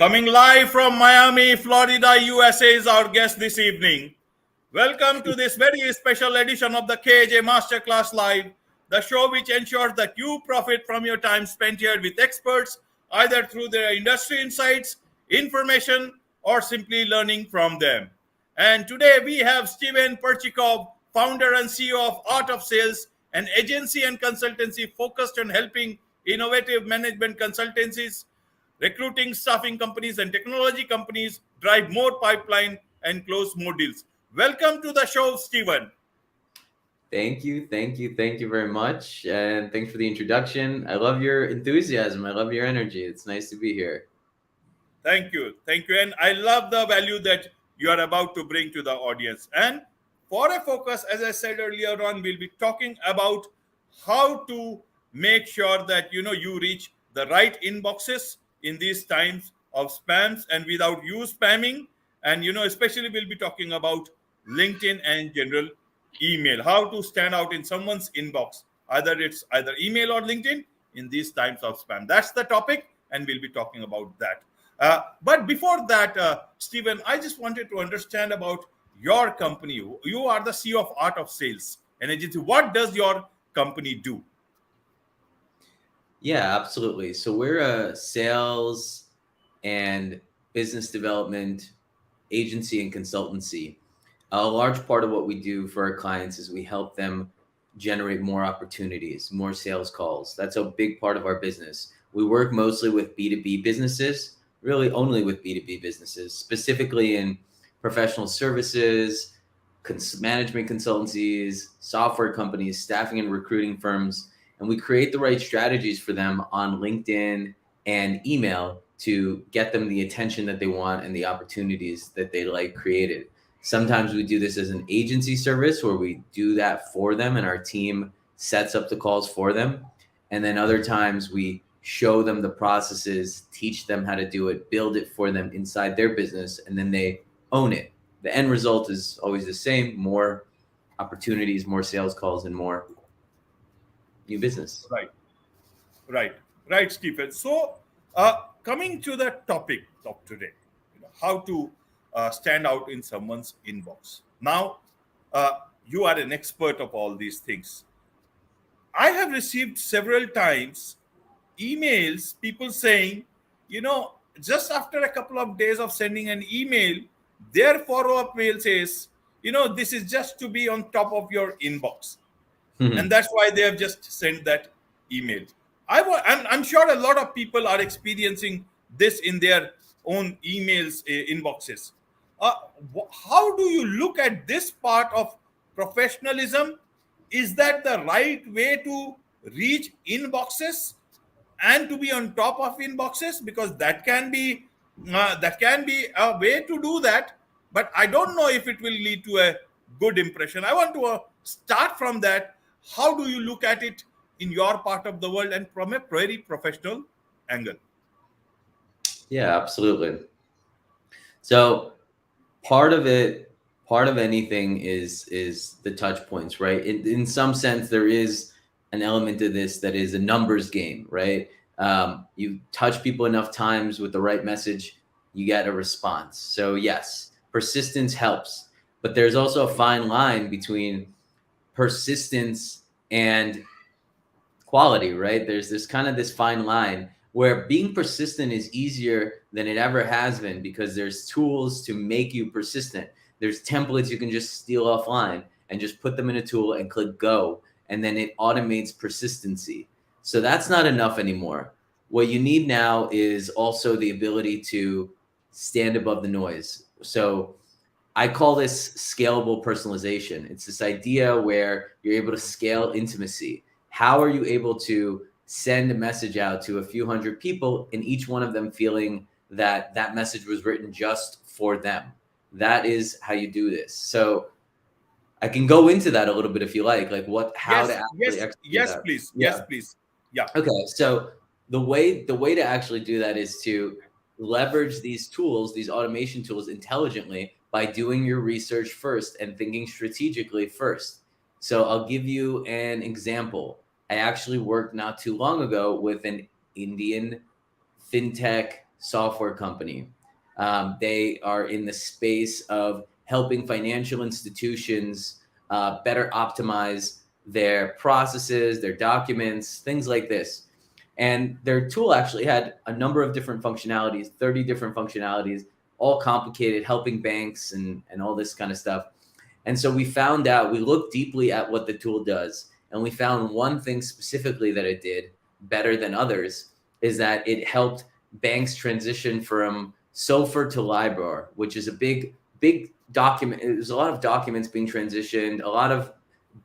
Coming live from Miami, Florida, USA is our guest this evening. Welcome to this very special edition of the KJ Masterclass Live, the show which ensures that you profit from your time spent here with experts, either through their industry insights, information, or simply learning from them. And today we have Steven Perchikov, founder and CEO of Art of Sales, an agency and consultancy focused on helping innovative management consultancies, recruiting, staffing companies, and technology companies drive more pipeline and close more deals. Welcome to the show, Steven. Thank you very much. And thanks for the introduction. I love your enthusiasm. I love your energy. It's nice to be here. Thank you. And I love the value that you are about to bring to the audience. And for a focus, as I said earlier on, we'll be talking about how to make sure that you reach the right inboxes in these times of spams and without you spamming. And especially we'll be talking about LinkedIn and general email, how to stand out in someone's inbox, either email or LinkedIn in these times of spam. That's the topic, and we'll be talking about that. But before that, Steven, I just wanted to understand about your company. You are the CEO of Art of Sales, an agency. What does your company do? Yeah, absolutely. So we're a sales and business development agency and consultancy. A large part of what we do for our clients is we help them generate more opportunities, more sales calls. That's a big part of our business. We work mostly with B2B businesses, really only with B2B businesses, specifically in professional services, management consultancies, software companies, staffing and recruiting firms. And we create the right strategies for them on LinkedIn and email to get them the attention that they want and the opportunities that they like created. Sometimes we do this as an agency service where we do that for them and our team sets up the calls for them. And then other times we show them the processes, teach them how to do it, build it for them inside their business, and then they own it. The end result is always the same: more opportunities, more sales calls, and more new business. Right, Stephen. So, coming to the topic of today, how to stand out in someone's inbox. Now, you are an expert of all these things. I have received several times emails, people saying, just after a couple of days of sending an email, their follow-up mail says, this is just to be on top of your inbox. And that's why they have just sent that email. I'm sure a lot of people are experiencing this in their own emails inboxes. How do you look at this part of professionalism? Is that the right way to reach inboxes and to be on top of inboxes? Because that can be a way to do that, but I don't know if it will lead to a good impression. I want to start from that. How do you look at it in your part of the world and from a very professional angle? Yeah, absolutely. So part of anything is the touch points, right? In some sense, there is an element of this that is a numbers game, right? You touch people enough times with the right message, you get a response. So yes, persistence helps, but there's also a fine line between persistence and quality, right? There's this fine line where being persistent is easier than it ever has been because there's tools to make you persistent. There's templates you can just steal offline and just put them in a tool and click go, and then it automates persistency. So that's not enough anymore. What you need now is also the ability to stand above the noise. So I call this scalable personalization. It's this idea where you're able to scale intimacy. How are you able to send a message out to a few hundred people and each one of them feeling that that message was written just for them? That is how you do this. So I can go into that a little bit if you like how to actually execute yes, that. please. Yeah. Yes, please. Yeah. Okay. So the way to actually do that is to leverage these tools, these automation tools, intelligently by doing your research first and thinking strategically first. So I'll give you an example. I actually worked not too long ago with an Indian Fintech software company. They are in the space of helping financial institutions better optimize their processes, their documents, things like this. And their tool actually had a number of different functionalities, 30 different functionalities, all complicated, helping banks and all this kind of stuff. And so we found out, we looked deeply at what the tool does, and we found one thing specifically that it did better than others is that it helped banks transition from SOFR to LIBOR, which is a big document. There's a lot of documents being transitioned, a lot of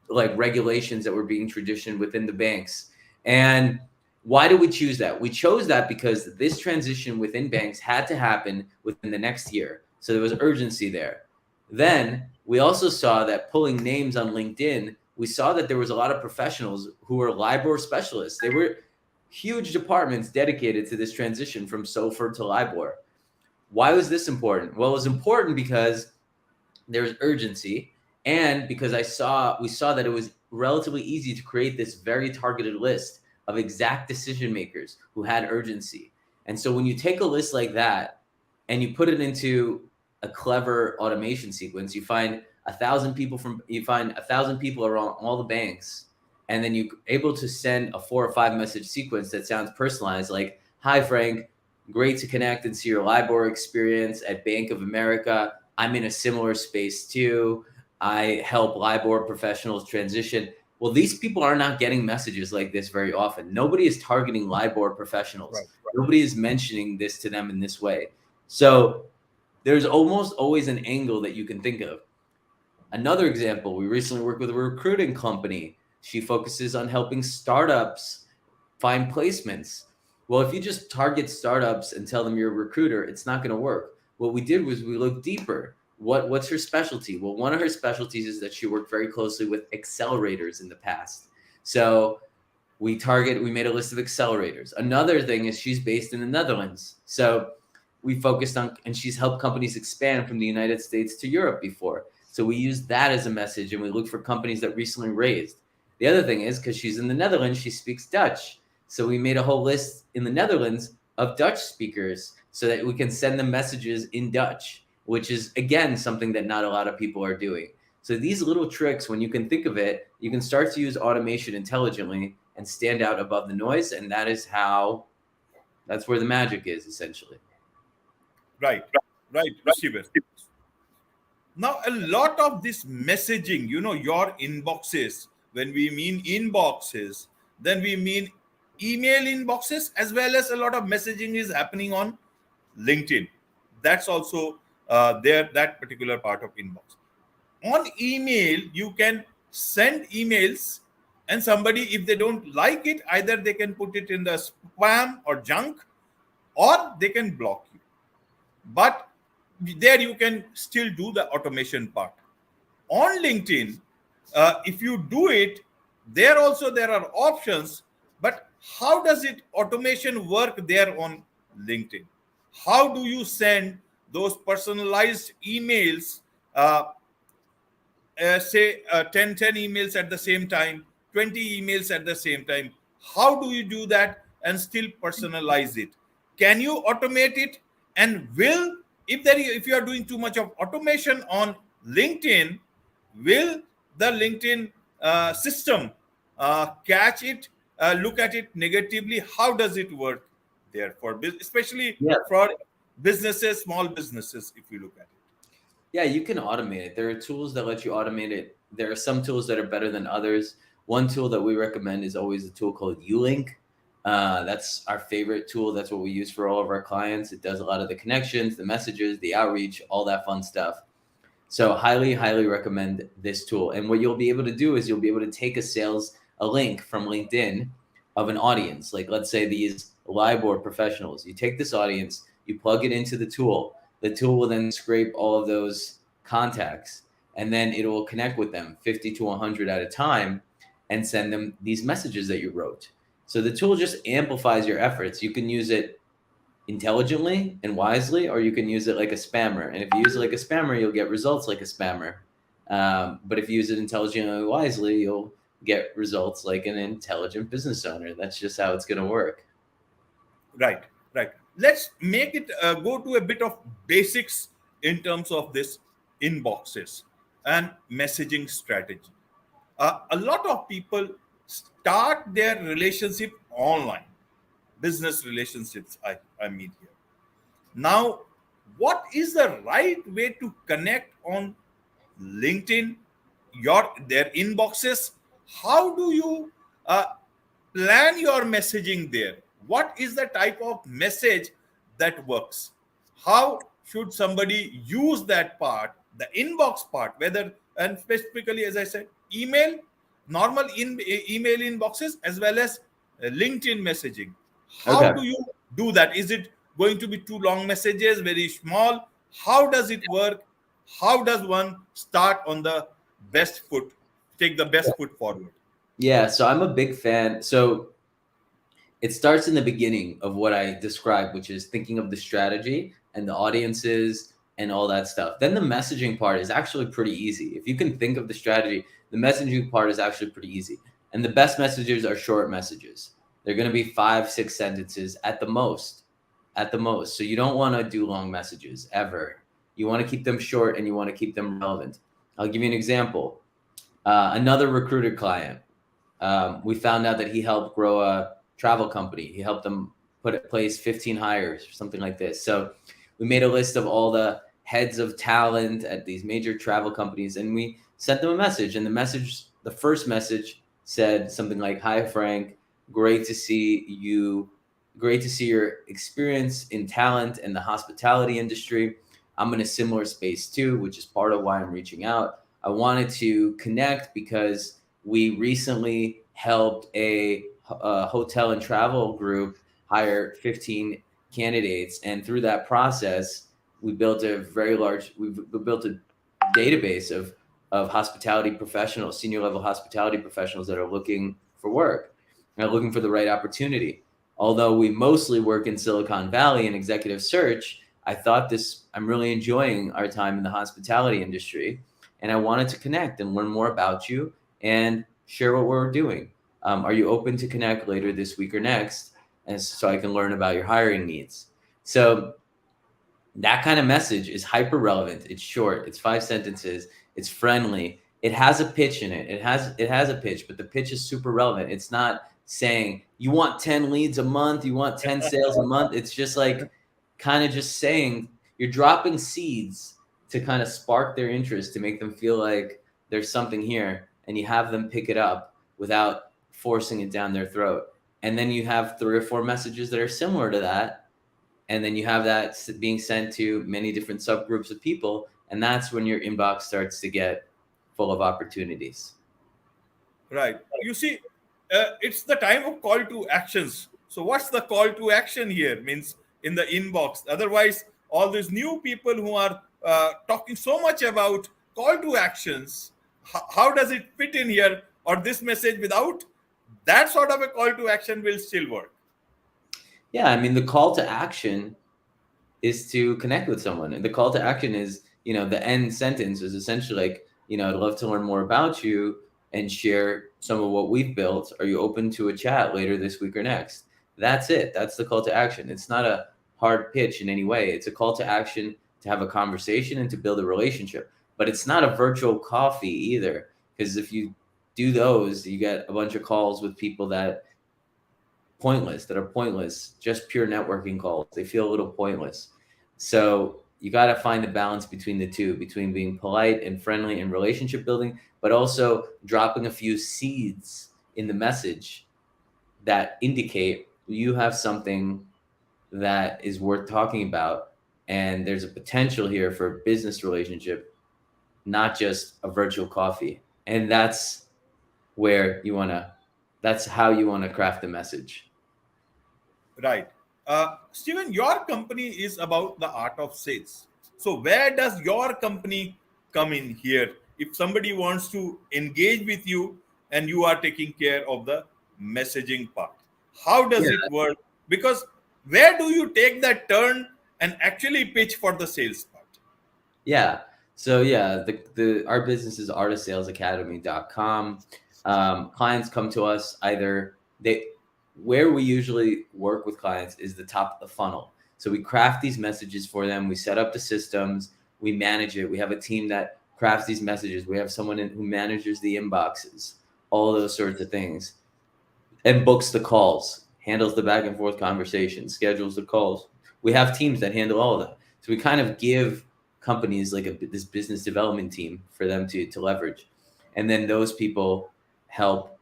like regulations that were being transitioned within the banks. And why did we choose that? We chose that because this transition within banks had to happen within the next year. So there was urgency there. Then we also saw that pulling names on LinkedIn, we saw that there was a lot of professionals who were LIBOR specialists. They were huge departments dedicated to this transition from SOFR to LIBOR. Why was this important? Well, it was important because there's urgency, and because we saw that it was relatively easy to create this very targeted list of exact decision makers who had urgency. And so when you take a list like that and you put it into a clever automation sequence, you find 1,000 people around all the banks, and then you're able to send a 4 or 5 message sequence that sounds personalized, like, "Hi, Frank, great to connect and see your LIBOR experience at Bank of America. I'm in a similar space too. I help LIBOR professionals transition." Well, these people are not getting messages like this very often. Nobody is targeting LIBOR professionals. Right. Nobody is mentioning this to them in this way. So there's almost always an angle that you can think of. Another example, we recently worked with a recruiting company. She focuses on helping startups find placements. Well, if you just target startups and tell them you're a recruiter, it's not going to work. What we did was we looked deeper. What's her specialty? Well, one of her specialties is that she worked very closely with accelerators in the past. So we made a list of accelerators. Another thing is she's based in the Netherlands. So we focused on, and she's helped companies expand from the United States to Europe before. So we used that as a message, and we looked for companies that recently raised. The other thing is, because she's in the Netherlands, she speaks Dutch. So we made a whole list in the Netherlands of Dutch speakers so that we can send them messages in Dutch, which is, again, something that not a lot of people are doing. So these little tricks, when you can think of it, you can start to use automation intelligently and stand out above the noise. And that's where the magic is, essentially. Right. Shiva. Now, a lot of this messaging, your inboxes, when we mean inboxes, then we mean email inboxes, as well as a lot of messaging is happening on LinkedIn. That's also that particular part of inbox. On email, you can send emails, and somebody, if they don't like it, either they can put it in the spam or junk, or they can block you. But there you can still do the automation part. On LinkedIn, if you do it, there are options, but how does automation work there on LinkedIn? How do you send those personalized emails, say 10 emails at the same time, 20 emails at the same time? How do you do that and still personalize it? Can you automate it? And if you are doing too much of automation on LinkedIn, will the LinkedIn system catch it, look at it negatively? How does it work there especially for businesses, small businesses, if you look at it? Yeah, you can automate it. There are tools that let you automate it. There are some tools that are better than others. One tool that we recommend is always a tool called Ulink. That's our favorite tool. That's what we use for all of our clients. It does a lot of the connections, the messages, the outreach, all that fun stuff. So highly, highly recommend this tool. And what you'll be able to do is you'll be able to take a link from LinkedIn of an audience. Like, let's say these LIBOR professionals. You take this audience, you plug it into the tool. The tool will then scrape all of those contacts, and then it will connect with them 50 to 100 at a time and send them these messages that you wrote. So the tool just amplifies your efforts. You can use it intelligently and wisely, or you can use it like a spammer. And if you use it like a spammer, you'll get results like a spammer. But if you use it intelligently and wisely, you'll get results like an intelligent business owner. That's just how it's going to work. Right. let's make it go to a bit of basics in terms of this inboxes and messaging strategy. A lot of people start their relationship online, business relationships, I mean here. Now, what is the right way to connect on LinkedIn, their inboxes? How do you plan your messaging there? What is the type of message that works? How should somebody use that part, the inbox part, whether, and specifically, as I said, email, normal email inboxes, as well as LinkedIn messaging? How Okay. do you do that? Is it going to be too long messages, very small? How does it work? How does one start on the best foot, take the best foot forward? Yeah, so I'm a big fan. So it starts in the beginning of what I described, which is thinking of the strategy and the audiences and all that stuff. Then the messaging part is actually pretty easy. If you can think of the strategy, the messaging part is actually pretty easy. And the best messages are short messages. They're going to be 5, 6 sentences at the most, at the most. So you don't want to do long messages ever. You want to keep them short and you want to keep them relevant. I'll give you an example. Another recruited client, we found out that he helped grow a travel company. He helped them place 15 hires or something like this. So we made a list of all the heads of talent at these major travel companies, and we sent them a message. And the first message said something like, "Hi, Frank, great to see you. Great to see your experience in talent and the hospitality industry. I'm in a similar space too, which is part of why I'm reaching out. I wanted to connect because we recently helped a hotel and travel group hire 15 candidates, and through that process, we built a database of hospitality professionals, senior level hospitality professionals that are looking for work and are looking for the right opportunity. Although we mostly work in Silicon Valley in executive search, I'm really enjoying our time in the hospitality industry, and I wanted to connect and learn more about you and share what we're doing. Are you open to connect later this week or next, and so I can learn about your hiring needs?" So that kind of message is hyper relevant. It's short. It's 5 sentences. It's friendly. It has a pitch in it. It has a pitch, but the pitch is super relevant. It's not saying you want 10 leads a month, you want 10 sales a month. It's just like kind of just saying you're dropping seeds to kind of spark their interest, to make them feel like there's something here, and you have them pick it up without forcing it down their throat. And then you have 3 or 4 messages that are similar to that. And then you have that being sent to many different subgroups of people. And that's when your inbox starts to get full of opportunities. Right. You see, it's the time of call to actions. So, what's the call to action here? Means in the inbox. Otherwise, all these new people who are talking so much about call to actions, how does it fit in here? Or this message without that sort of a call to action will still work. Yeah, I mean, the call to action is to connect with someone. And the call to action is, the end sentence is essentially like, I'd love to learn more about you and share some of what we've built. Are you open to a chat later this week or next? That's it. That's the call to action. It's not a hard pitch in any way. It's a call to action to have a conversation and to build a relationship. But it's not a virtual coffee either, because if you do those, you get a bunch of calls with people that are pointless, just pure networking calls. They feel a little pointless. So you got to find the balance between the two, between being polite and friendly and relationship building, but also dropping a few seeds in the message that indicate you have something that is worth talking about. And there's a potential here for a business relationship, not just a virtual coffee. And that's how you want to craft the message. Right. Steven, your company is about the art of sales. So, where does your company come in here? If somebody wants to engage with you and you are taking care of the messaging part, how does it work? Because where do you take that turn and actually pitch for the sales part? Yeah. So our business is artistssalesacademy.com. Clients come to us where we usually work with clients is the top of the funnel. So we craft these messages for them. We set up the systems. We manage it. We have a team that crafts these messages. We have someone who manages the inboxes, all those sorts of things, and books the calls, handles the back and forth conversation, schedules the calls. We have teams that handle all of that. So we kind of give companies like this business development team for them to leverage. And then those people help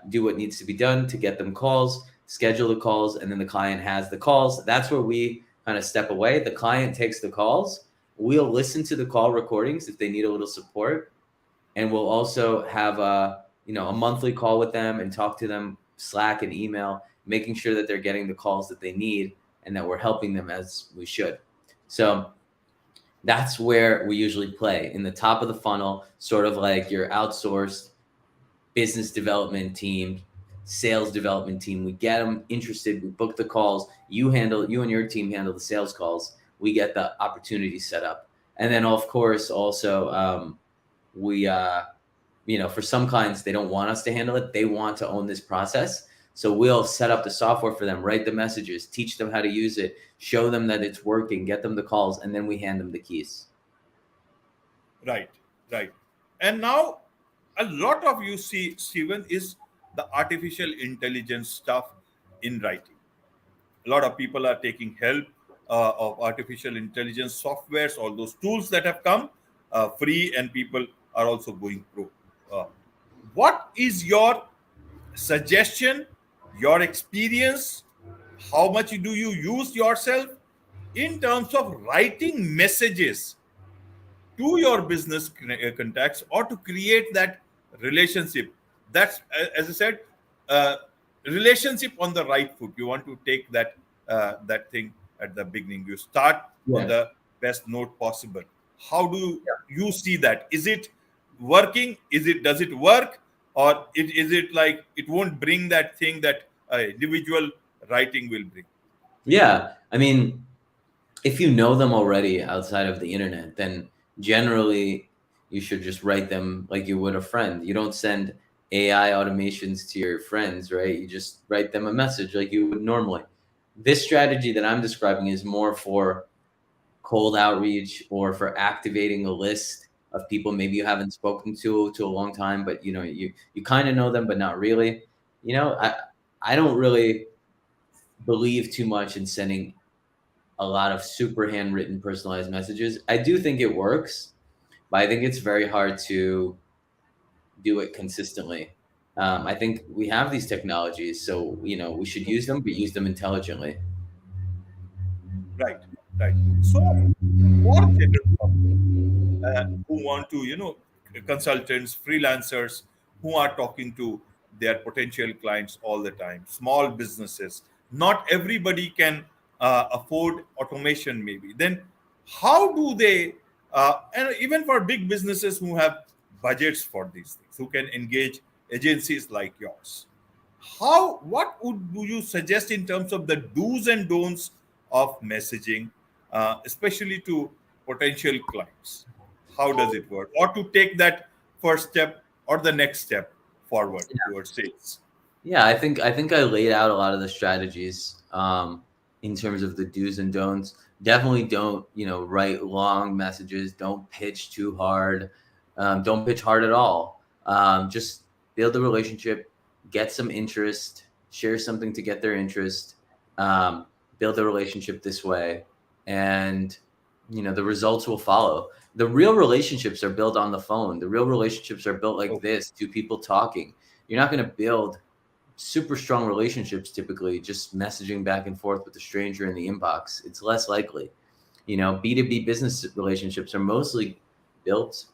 do what needs to be done to get them calls, schedule the calls, and then the client has the calls. That's where we kind of step away. The client takes the calls. We'll listen to the call recordings if they need a little support. And we'll also have a monthly call with them and talk to them, Slack and email, making sure that they're getting the calls that they need and that we're helping them as we should. So that's where we usually play, in the top of the funnel, sort of like your outsourced business development team, sales development team. We get them interested. We book the calls. You and your team handle the sales calls. We get the opportunity set up. And then, of course, also we, for some clients, they don't want us to handle it. They want to own this process. So we'll set up the software for them, write the messages, teach them how to use it, show them that it's working, get them the calls, and then we hand them the keys. Right. And now a lot of you see, Steven, is the artificial intelligence stuff in writing. A lot of people are taking help of artificial intelligence softwares, all those tools that have come free, and people are also going pro. What is your suggestion, your experience? How much do you use yourself in terms of writing messages to your business contacts, or to create that relationship? That's, as I said, relationship on the right foot. You want to take that thing at the beginning. You start on the best note possible. How do you see that? Is it working? Does it work? Or is it like it won't bring that thing that individual writing will bring? Yeah. I mean, if you know them already outside of the internet, then generally you should just write them like you would a friend. You don't send AI automations to your friends, right? You just write them a message like you would normally. This strategy that I'm describing is more for cold outreach or for activating a list of people maybe you haven't spoken to a long time, but you kind of know them, but not really. I don't really believe too much in sending a lot of super handwritten personalized messages. I do think it works, but I think it's very hard to do it consistently. I think we have these technologies, so we should use them, but use them intelligently. Right. So for general public who want to, consultants, freelancers who are talking to their potential clients all the time, small businesses, not everybody can afford automation, maybe. Then how do they, and even for big businesses who have budgets for these things, who can engage agencies like yours, what do you suggest in terms of the do's and don'ts of messaging, especially to potential clients? How does it work, or to take that first step or the next step forward towards sales? Yeah, I think I laid out a lot of the strategies in terms of the do's and don'ts. Definitely don't write long messages. Don't pitch too hard. Don't pitch hard at all. Just build a relationship, get some interest, share something to get their interest. Build a relationship this way, and the results will follow. The real relationships are built on the phone. The real relationships are built like this, two people talking. You're not going to build super strong relationships typically just messaging back and forth with a stranger in the inbox. It's less likely. B2B business relationships are mostly built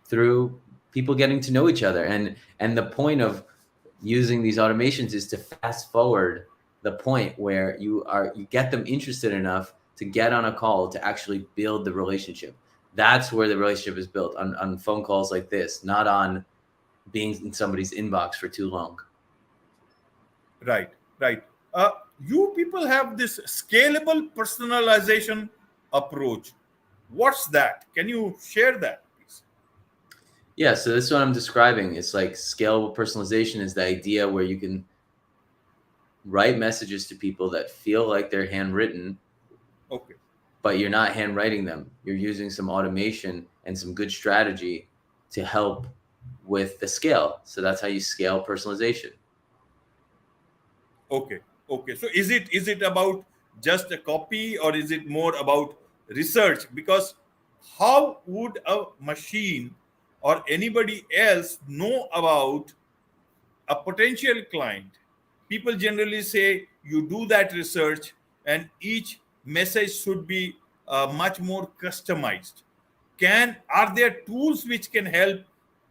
through people getting to know each other, and the point of using these automations is to fast forward the point where you get them interested enough to get on a call to actually build the relationship. That's where the relationship is built, on phone calls like this, not on being in somebody's inbox for too long. Right. You people have this scalable personalization approach. What's that? Can you share that, please? Yeah, so this is what I'm describing. It's like scalable personalization is the idea where you can write messages to people that feel like they're handwritten, Okay. but you're not handwriting them. You're using some automation and some good strategy to help with the scale. So that's how you scale personalization. Okay. Okay. So is it about just a copy, or is it more about research? Because how would a machine or anybody else know about a potential client? People generally say you do that research, and each message should be much more customized. Can Are there tools which can help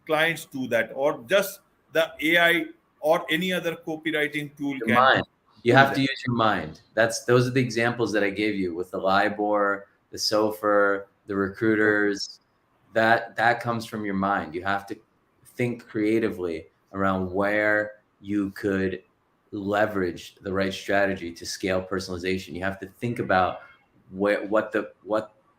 clients do that, or just the AI or any other copywriting tool Your can mind. You do have to that? use your mind. Those are the examples that I gave you with the LIBOR, the SOFR, the Okay. recruiters. That comes from your mind. You have to think creatively around where you could leverage the right strategy to scale personalization. You have to think about what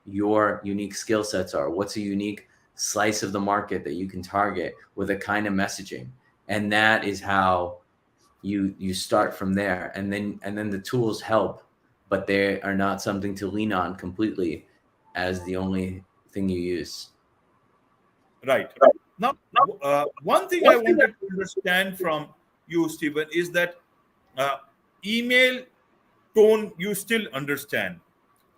your unique skill sets are. What's a unique slice of the market that you can target with a kind of messaging, and that is how you start from there, and then the tools help, but they are not something to lean on completely as the only thing you use. Right. Now, one thing I wanted to understand from you, Stephen, is that uh, email tone you still understand.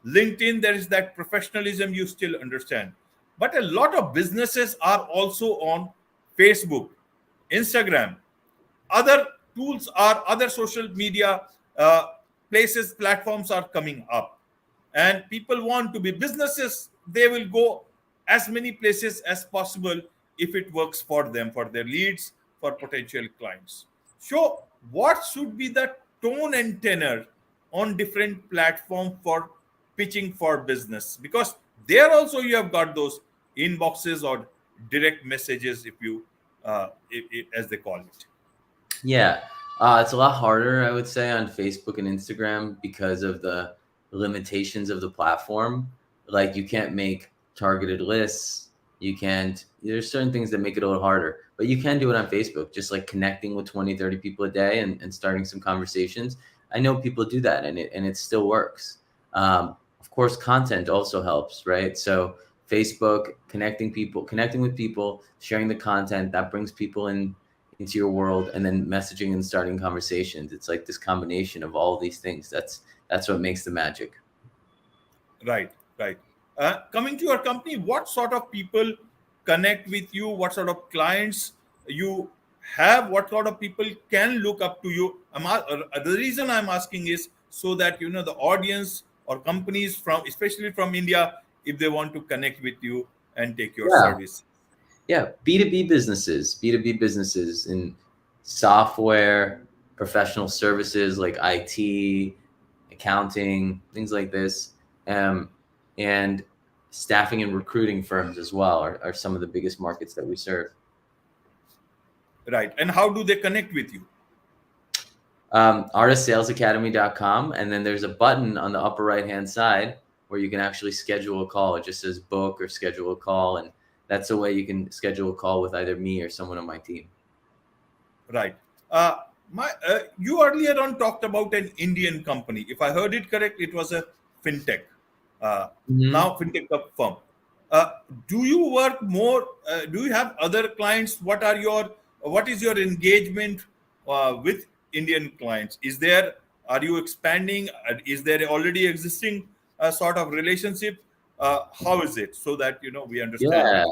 LinkedIn, there is that professionalism you still understand. But a lot of businesses are also on Facebook, Instagram, other tools, are other social media places, platforms are coming up, and people want to be businesses, they will go as many places as possible if it works for them, for their leads, for potential clients. So what should be the tone and tenor on different platform for pitching for business? Because there also you have got those inboxes or direct messages, if you as they call it. Yeah, it's a lot harder, I would say, on Facebook and Instagram because of the limitations of the platform. Like, you can't make targeted lists. You can't, there's certain things that make it a little harder, but you can do it on Facebook, just like connecting with 20, 30 people a day and starting some conversations. I know people do that, and it still works. Of course, content also helps, right? So Facebook, connecting with people, sharing the content that brings people into your world, and then messaging and starting conversations. It's like this combination of all these things. That's what makes the magic. Right, right. Coming to your company, what sort of people connect with you? What sort of clients you have? What sort of people can look up to you? The reason I'm asking is so that the audience or companies from, especially from India, if they want to connect with you and take your Yeah. service. Yeah. B2B businesses in software, professional services like IT, accounting, things like this. And staffing and recruiting firms as well are some of the biggest markets that we serve. Right. And how do they connect with you? Artistsalesacademy.com, and then there's a button on the upper right hand side where you can actually schedule a call. It just says book or schedule a call, and that's the way you can schedule a call with either me or someone on my team. Right. You earlier on talked about an Indian company. If I heard it correct, it was a fintech. Mhm. Now fintech firm. Uh, do you work more? Do you have other clients? What is your engagement with Indian clients? Is there Are you expanding? Is there already existing sort of relationship? How is it, so that we understand? Yeah.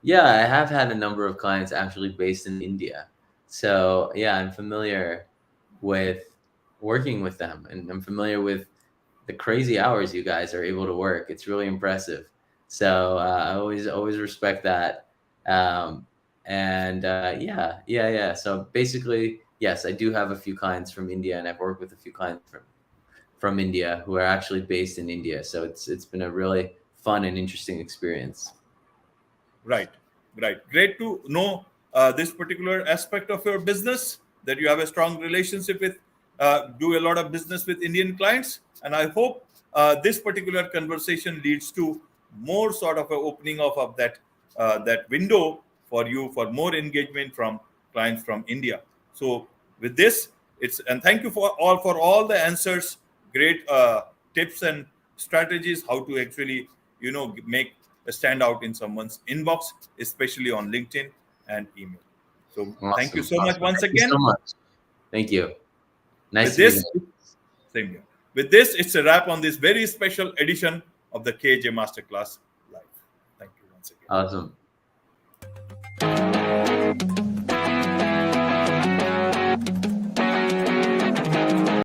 Yeah, I have had a number of clients actually based in India. So, yeah, I'm familiar with working with them, and I'm familiar with the crazy hours you guys are able to work. It's really impressive. So, I always respect that. And yeah. So basically, yes, I do have a few clients from India, and I've worked with a few clients from India who are actually based in India. So it's been a really fun and interesting experience. Right, right. Great to know this particular aspect of your business, that you have a strong relationship with, do a lot of business with Indian clients. And I hope this particular conversation leads to more sort of a opening of that window for you for more engagement from clients from India. So with this, and thank you for all the answers, great tips and strategies how to actually make a standout in someone's inbox, especially on LinkedIn and email. So thank you Awesome. so much once Thank you so again. much. Thank you. Nice With to meet this, you. same here. With this, it's a wrap on this very special edition of the KJ Masterclass Live. Thank you once again. Awesome.